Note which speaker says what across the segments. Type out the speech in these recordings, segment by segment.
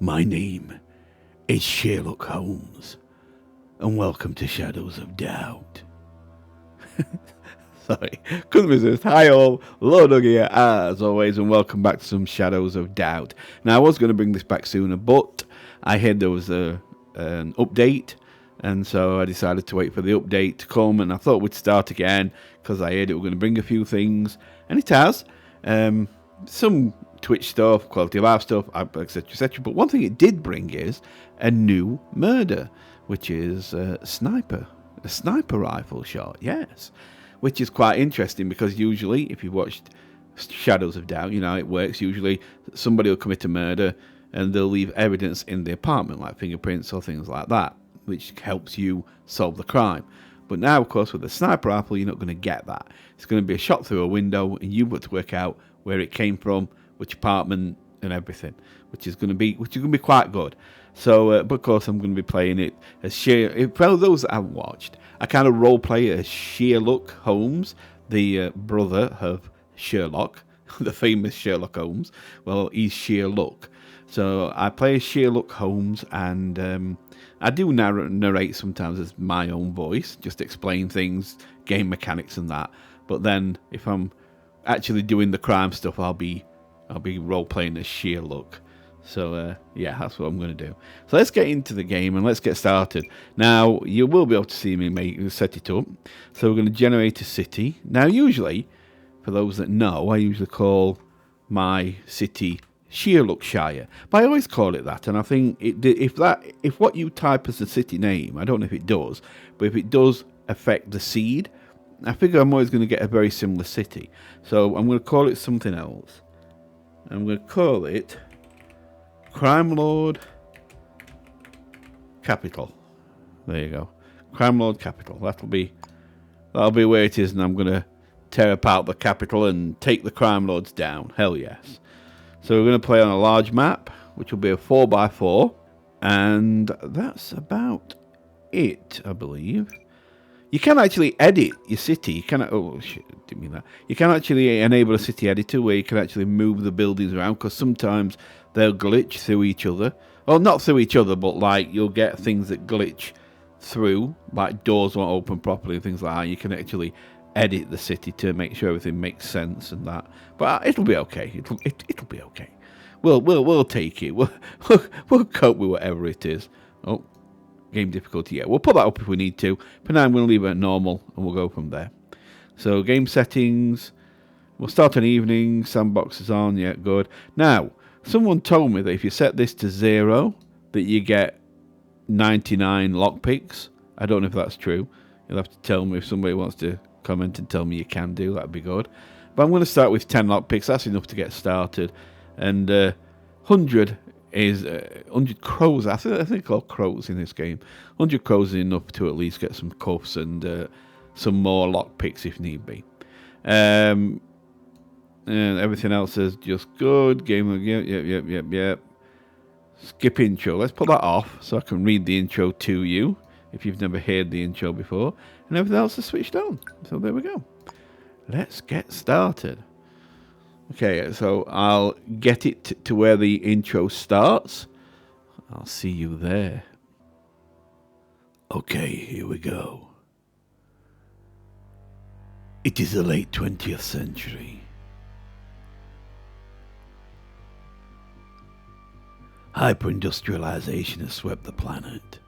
Speaker 1: My name is Sheerluck Holmes, and welcome to Shadows of Doubt. Sorry, couldn't resist. Hi all, LordUg here, as always, and welcome back to some Shadows of Doubt. Now, I was going to bring this back sooner, but I heard there was an update, and so I decided to wait for the update to come, and I thought we'd start again, because I heard it were going to bring a few things, and it has. Some Twitch stuff, quality of life stuff, etc, etc. But one thing it did bring is a new murder, which is a sniper rifle shot, yes. Which is quite interesting because usually, if you've watched Shadows of Doubt, you know how it works. Usually somebody will commit a murder and they'll leave evidence in the apartment, like fingerprints or things like that, which helps you solve the crime. But now, of course, with a sniper rifle, you're not going to get that. It's going to be a shot through a window and you've got to work out where it came from, which apartment and everything, which is going to be quite good. So, but of course, I'm going to be playing it as for those that haven't watched, I kind of role play as Sheerluck Holmes, the brother of Sherlock, the famous Sheerluck Holmes. Well, he's Sheerluck. So I play as Sheerluck Holmes, and I do narrate sometimes as my own voice, just explain things, game mechanics and that. But then if I'm actually doing the crime stuff, I'll be role playing as Sheerluck. So yeah, that's what I'm going to do. So let's get into the game and let's get started. Now you will be able to see me set it up. So we're going to generate a city. Now usually, for those that know, I usually call my city Sheerluckshire, but I always call it that. And I think if what you type as the city name, I don't know if it does, but if it does affect the seed, I figure I'm always going to get a very similar city. So I'm going to call it something else. I'm going to call it Crime Lord Capital. There you go. Crime Lord Capital. That'll be where it is, and I'm going to tear apart the capital and take the crime lords down. Hell yes. So we're going to play on a large map, which will be a 4x4, and that's about it, I believe. You can actually edit your city. You can didn't mean that. You can actually enable a city editor where you can actually move the buildings around, because sometimes they'll glitch through each other. Well, not through each other, but like you'll get things that glitch through, like doors won't open properly and things like that. You can actually edit the city to make sure everything makes sense and that. But it'll be okay. It'll be okay. We'll take it. We'll cope with whatever it is. Oh. Game difficulty, yeah. We'll put that up if we need to. For now, I'm going to leave it at normal, and we'll go from there. So, game settings. We'll start on evening. Sandbox is on. Yeah, good. Now, someone told me that if you set this to 0, that you get 99 lockpicks. I don't know if that's true. You'll have to tell me if somebody wants to comment and tell me you can do. That'd be good. But I'm going to start with 10 lockpicks. That's enough to get started. And 100 is 100 crows. I think they're called crows in this game. 100 crows is enough to at least get some cuffs and some more lockpicks if need be. And everything else is just good. Game, yep. Skip intro. Let's put that off so I can read the intro to you if you've never heard the intro before. And everything else is switched on. So there we go. Let's get started. Okay, so I'll get it to where the intro starts. I'll see you there. Okay, here we go. It is the late 20th century. Hyper-industrialization has swept the planet.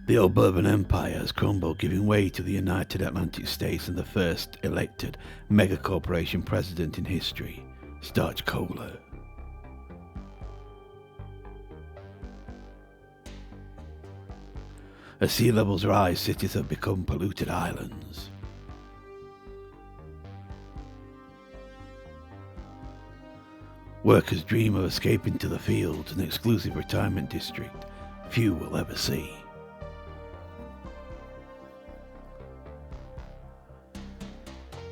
Speaker 1: The old Bourbon Empire has crumbled, giving way to the United Atlantic States and the first elected megacorporation president in history, Starch Cola. As sea levels rise, cities have become polluted islands. Workers dream of escaping to the fields, an exclusive retirement district few will ever see.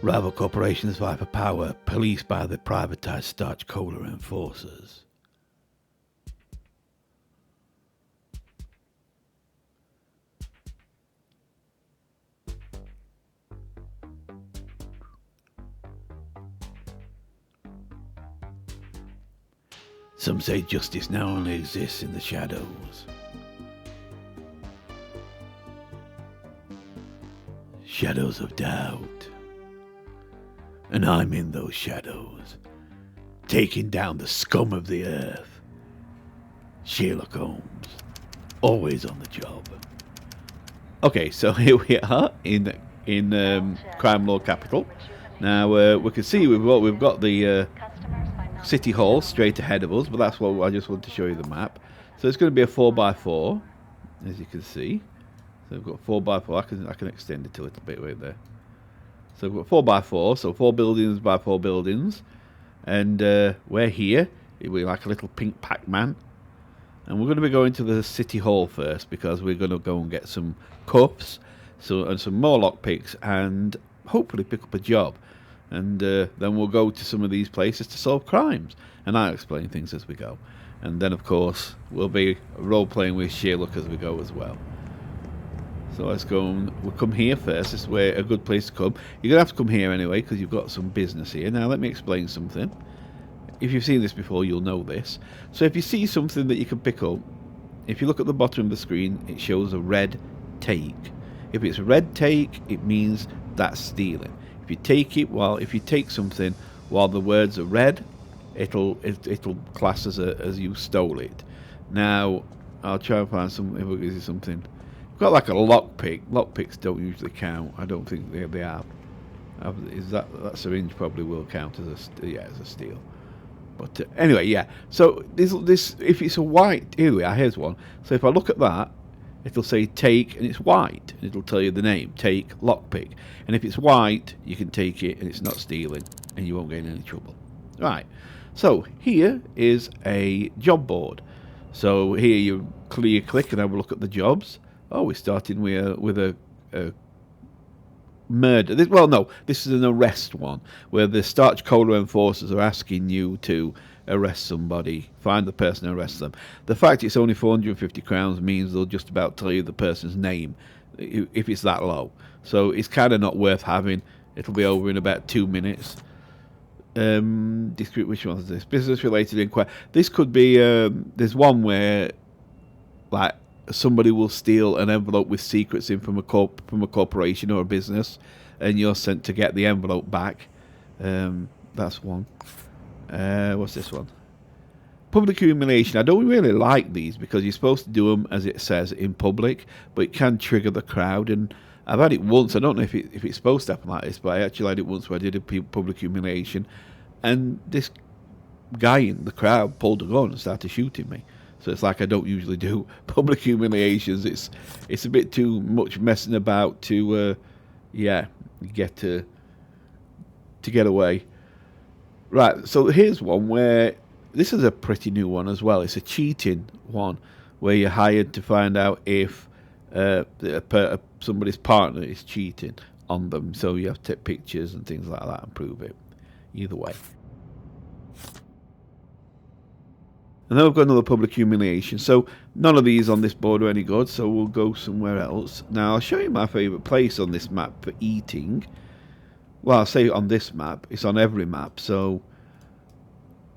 Speaker 1: Rival corporations vie for power, policed by the privatized Starch Cola enforcers. Some say justice now only exists in the shadows. Shadows of doubt. And I'm in those shadows, taking down the scum of the earth. Sheerluck Holmes, always on the job. Okay, so here we are in crime law capital. Now we can see we've got the City Hall straight ahead of us, but that's what I just want to show you the map. So it's going to be a 4x4, as you can see. So we've got 4x4. I can extend it a little bit right there. So we've got 4x4, so 4 buildings by 4 buildings, and we're here. We're like a little pink Pac-Man, and we're going to be going to the City Hall first because we're going to go and get some cuffs, and some more lockpicks, and hopefully pick up a job. And then we'll go to some of these places to solve crimes, and I'll explain things as we go. And then, of course, we'll be role-playing with Sheerluck as we go as well. So let's go, we'll come here first. This is where a good place to come. You're going to have to come here anyway, because you've got some business here. Now, let me explain something. If you've seen this before, you'll know this. So if you see something that you can pick up, if you look at the bottom of the screen, it shows a red take. If it's red take, it means that's stealing. If you take something while the words are red, it'll class as you stole it. Now, I'll try and find some. If it gives you something, we've got like a lockpick. Lockpicks don't usually count. I don't think they have. Is that syringe probably will count as a steal. But anyway, yeah. So this if it's a white, here's one. So if I look at that, it'll say take, and it's white, and it'll tell you the name, take lockpick. And if it's white, you can take it, and it's not stealing, and you won't get in any trouble. Right. So here is a job board. So here you click and have a look at the jobs. Oh, we're starting with a murder. This is an arrest one, where the Starch Cola enforcers are asking you to arrest somebody, find the person and arrest them. The fact it's only 450 crowns means they'll just about tell you the person's name if it's that low. So it's kind of not worth having. It'll be over in about 2 minutes. Which one is this? Business related inquiry. This could be there's one where like somebody will steal an envelope with secrets in from a corporation or a business, and you're sent to get the envelope back. That's one. What's this one? Public humiliation. I don't really like these because you're supposed to do them as it says in public, but it can trigger the crowd. And I've had it once. I don't know if it's supposed to happen like this, but I actually had it once where I did a public humiliation, and this guy in the crowd pulled a gun and started shooting me. So it's like I don't usually do public humiliations. It's a bit too much messing about to get away. Right, so here's one where this is a pretty new one as well. It's a cheating one where you're hired to find out if somebody's partner is cheating on them. So you have to take pictures and things like that and prove it. Either way. And then we've got another public humiliation. So none of these on this board are any good, so we'll go somewhere else. Now I'll show you my favourite place on this map for eating. Well, I'll say on this map. It's on every map, so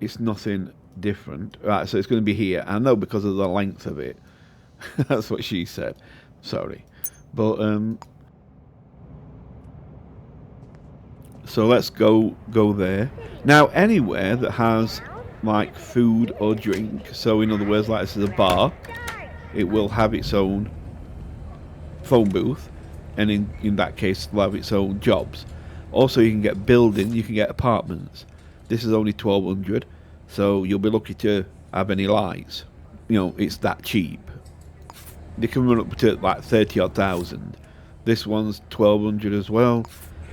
Speaker 1: it's nothing different. Right, so it's going to be here. I know because of the length of it. That's what she said. Sorry. But, so let's go there. Now, anywhere that has like food or drink, so in other words, like this is a bar, it will have its own phone booth, and in that case it'll have its own jobs. Also, you can get buildings, you can get apartments. This is only 1,200, so you'll be lucky to have any lights. You know, it's that cheap. They can run up to like 30-odd thousand. This one's 1,200 as well.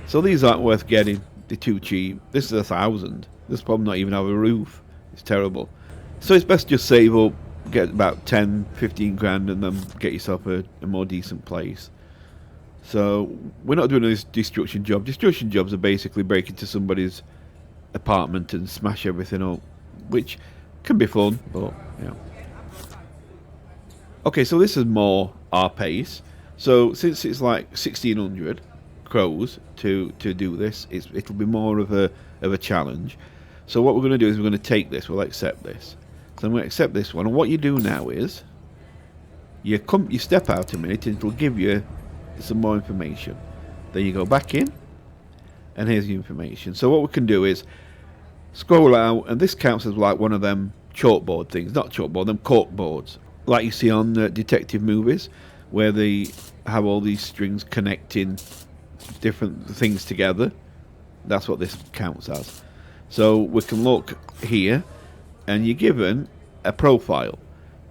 Speaker 1: So these aren't worth getting. They're too cheap. This is 1,000. This probably not even have a roof. It's terrible. So it's best just save up, get about 10, 15 grand, and then get yourself a more decent place. So we're not doing this destruction job. Destruction jobs are basically break into somebody's apartment and smash everything up, which can be fun, but you know. Okay, so this is more our pace. So since it's like 1,600 crows to do this, it'll be more of a challenge. So what we're going to do is we're going to take this. We'll accept this. So I'm going to accept this one. And what you do now is you step out a minute and it'll give you some more information. Then you go back in and here's the information. So what we can do is scroll out, and this counts as like one of them chalkboard things. Not chalkboard, them cork boards. Like you see on detective movies where they have all these strings connecting different things together. That's what this counts as. So we can look here, and you're given a profile,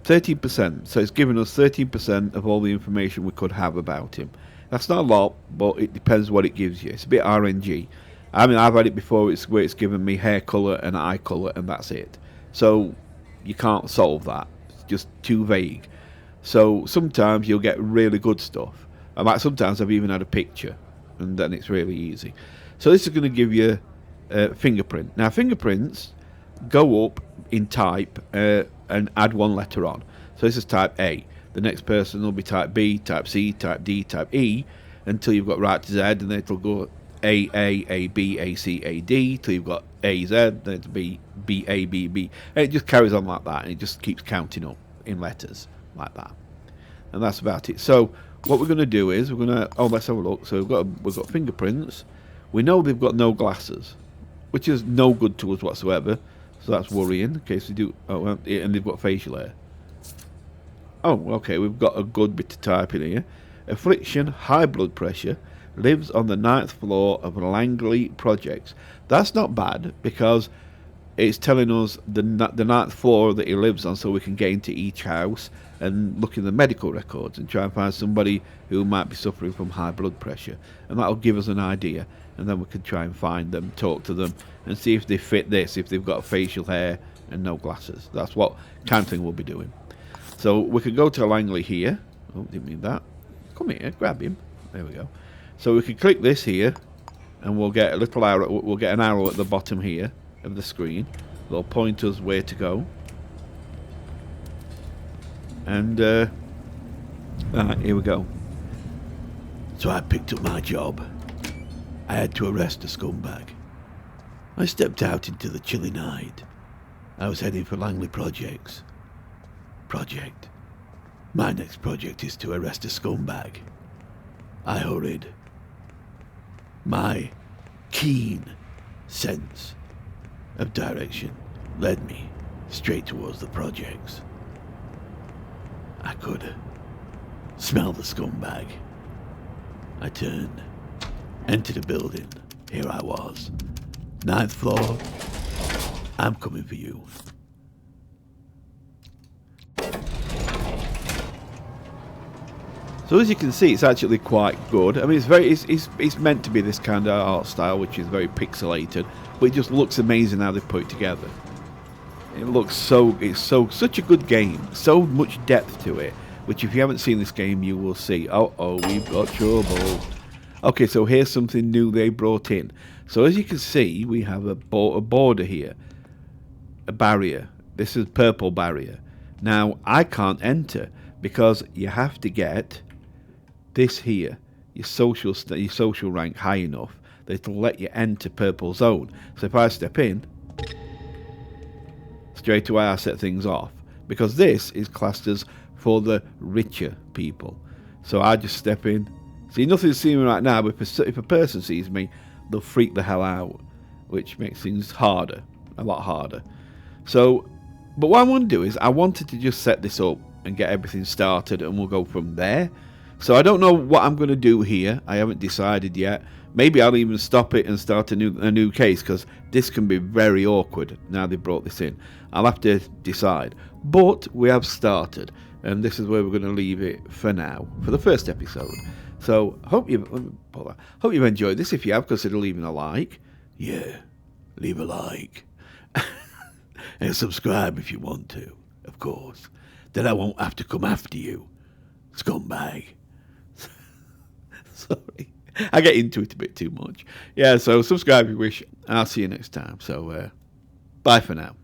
Speaker 1: 13%. So it's given us 13% of all the information we could have about him. That's not a lot, but it depends what it gives you. It's a bit RNG. I mean, I've had it before where it's given me hair colour and eye colour, and that's it. So you can't solve that. It's just too vague. So sometimes you'll get really good stuff. And like sometimes I've even had a picture, and then it's really easy. So this is going to give you a fingerprint. Now fingerprints go up in type and add one letter on. So this is type A. The next person will be type B, type C, type D, type E, until you've got right to Z, and then it'll go A, B, A, C, A, D, till you've got A, Z, then it'll be B, A, B, B. And it just carries on like that, and it just keeps counting up in letters like that. And that's about it. So what we're going to do is we're going to, let's have a look. So we've got fingerprints. We know they've got no glasses, which is no good to us whatsoever. So that's worrying in case we do. Oh, well, and they've got facial hair. Oh, okay, we've got a good bit of typing here. Affliction, high blood pressure, lives on the 9th floor of Langley Projects. That's not bad, because it's telling us the 9th floor that he lives on, so we can get into each house and look in the medical records and try and find somebody who might be suffering from high blood pressure. And that'll give us an idea, and then we can try and find them, talk to them, and see if they fit this, if they've got facial hair and no glasses. That's what kind of thing we'll be doing. So we could go to Langley here. Oh, didn't mean that. Come here, grab him. There we go. So we can click this here, and we'll get a little arrow. We'll get an arrow at the bottom here of the screen. It'll point us where to go. And right, here we go. So I picked up my job. I had to arrest a scumbag. I stepped out into the chilly night. I was heading for Langley Projects. My next project is to arrest a scumbag. I hurried. My keen sense of direction led me straight towards the projects. I could smell the scumbag. I turned, entered a building. Here I was. 9th floor. I'm coming for you. So as you can see, it's actually quite good. I mean, it's meant to be this kind of art style, which is very pixelated, but it just looks amazing how they put it together. It looks such a good game, so much depth to it, which if you haven't seen this game, you will see. Oh, we've got trouble. Okay, so here's something new they brought in. So as you can see, we have a border here, a barrier. This is purple barrier. Now, I can't enter because you have to get this here, your social rank high enough that it'll let you enter purple zone. So if I step in, straight away I set things off, because this is classed as for the richer people. So I just step in. See, nothing's seeing me right now, but if a person sees me, they'll freak the hell out, which makes things harder, a lot harder. So, but what I want to do is I wanted to just set this up and get everything started, and we'll go from there. So I don't know what I'm going to do here. I haven't decided yet. Maybe I'll even stop it and start a new case, because this can be very awkward now they brought this in. I'll have to decide. But we have started, and this is where we're going to leave it for now, for the first episode. So hope you've enjoyed this. If you have, consider leaving a like. Yeah, leave a like. And subscribe if you want to, of course. Then I won't have to come after you, scumbag. Sorry, I get into it a bit too much. Yeah, so subscribe if you wish. I'll see you next time. So, bye for now.